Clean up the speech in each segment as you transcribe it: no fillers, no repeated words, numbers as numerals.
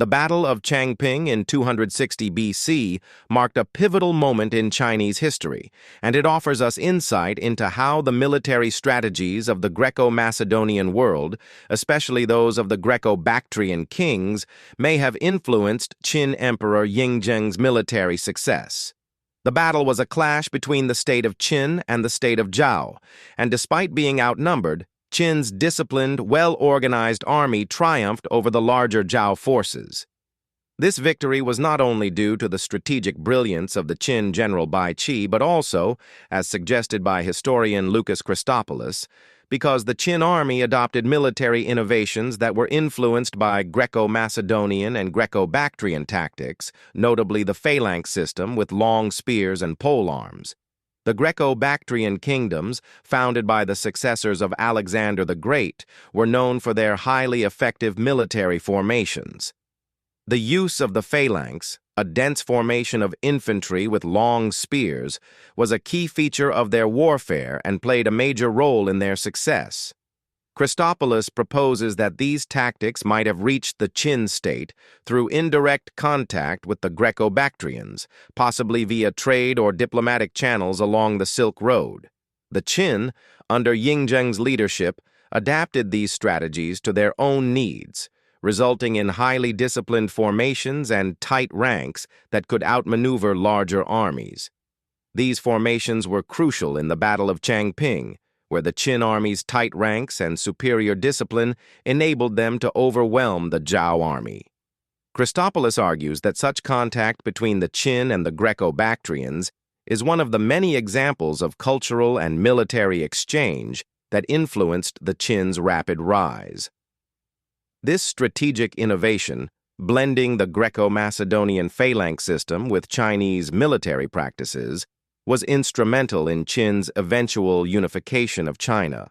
The Battle of Changping in 260 BC marked a pivotal moment in Chinese history, and it offers us insight into how the military strategies of the Greco-Macedonian world, especially those of the Greco-Bactrian kings, may have influenced Qin Emperor Yingzheng's military success. The battle was a clash between the state of Qin and the state of Zhao, and despite being outnumbered, Qin's disciplined, well-organized army triumphed over the larger Zhao forces. This victory was not only due to the strategic brilliance of the Qin General Bai Qi, but also, as suggested by historian Lucas Christopoulos, because the Qin army adopted military innovations that were influenced by Greco-Macedonian and Greco-Bactrian tactics, notably the Phalanx system with long spears and polearms. The Greco-Bactrian kingdoms, founded by the successors of Alexander the Great, were known for their highly effective military formations. The use of the phalanx, a dense formation of infantry with long spears, was a key feature of their warfare and played a major role in their success. Christopoulos proposes that these tactics might have reached the Qin state through indirect contact with the Greco-Bactrians, possibly via trade or diplomatic channels along the Silk Road. The Qin, under Yingzheng's leadership, adapted these strategies to their own needs, resulting in highly disciplined formations and tight ranks that could outmaneuver larger armies. These formations were crucial in the Battle of Changping, where the Qin army's tight ranks and superior discipline enabled them to overwhelm the Zhao army. Christopoulos argues that such contact between the Qin and the Greco-Bactrians is one of the many examples of cultural and military exchange that influenced the Qin's rapid rise. This strategic innovation, blending the Greco-Macedonian phalanx system with Chinese military practices, was instrumental in Qin's eventual unification of China.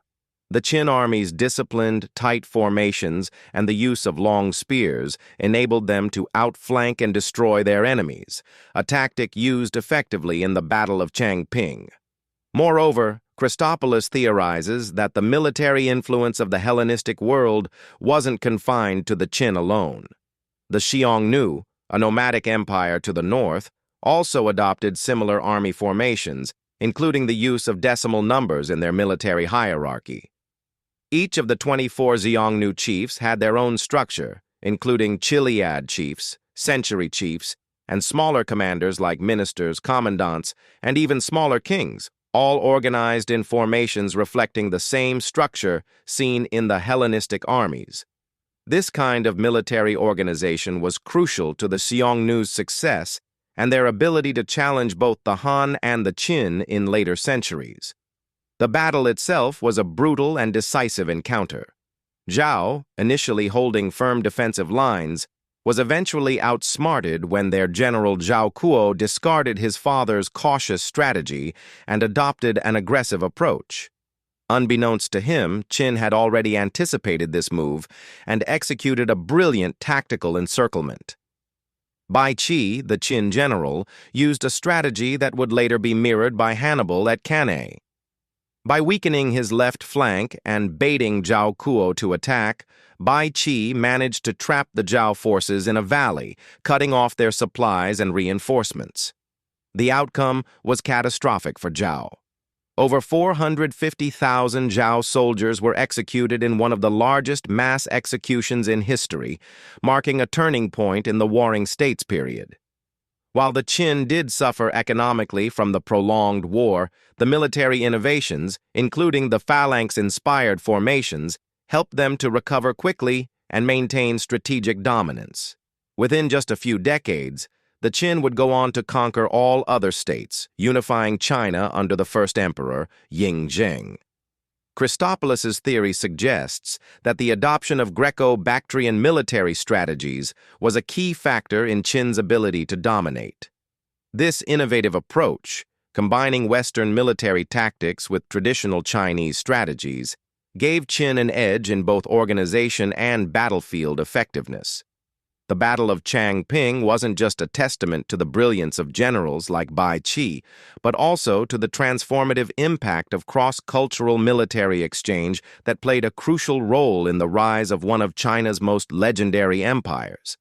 The Qin army's disciplined, tight formations and the use of long spears enabled them to outflank and destroy their enemies, a tactic used effectively in the Battle of Changping. Moreover, Christopoulos theorizes that the military influence of the Hellenistic world wasn't confined to the Qin alone. The Xiongnu, a nomadic empire to the north, also adopted similar army formations, including the use of decimal numbers in their military hierarchy. Each of the 24 Xiongnu chiefs had their own structure, including Chiliad chiefs, century chiefs, and smaller commanders like ministers, commandants, and even smaller kings, all organized in formations reflecting the same structure seen in the Hellenistic armies. This kind of military organization was crucial to the Xiongnu's success and their ability to challenge both the Han and the Qin in later centuries. The battle itself was a brutal and decisive encounter. Zhao, initially holding firm defensive lines, was eventually outsmarted when their general Zhao Kuo discarded his father's cautious strategy and adopted an aggressive approach. Unbeknownst to him, Qin had already anticipated this move and executed a brilliant tactical encirclement. Bai Qi, the Qin general, used a strategy that would later be mirrored by Hannibal at Cannae. By weakening his left flank and baiting Zhao Kuo to attack, Bai Qi managed to trap the Zhao forces in a valley, cutting off their supplies and reinforcements. The outcome was catastrophic for Zhao. Over 450,000 Zhao soldiers were executed in one of the largest mass executions in history, marking a turning point in the Warring States period. While the Qin did suffer economically from the prolonged war, the military innovations, including the phalanx-inspired formations, helped them to recover quickly and maintain strategic dominance. Within just a few decades, the Qin would go on to conquer all other states, unifying China under the first emperor, Yingzheng. Christopoulos's theory suggests that the adoption of Greco-Bactrian military strategies was a key factor in Qin's ability to dominate. This innovative approach, combining Western military tactics with traditional Chinese strategies, gave Qin an edge in both organization and battlefield effectiveness. The Battle of Changping wasn't just a testament to the brilliance of generals like Bai Qi, but also to the transformative impact of cross-cultural military exchange that played a crucial role in the rise of one of China's most legendary empires.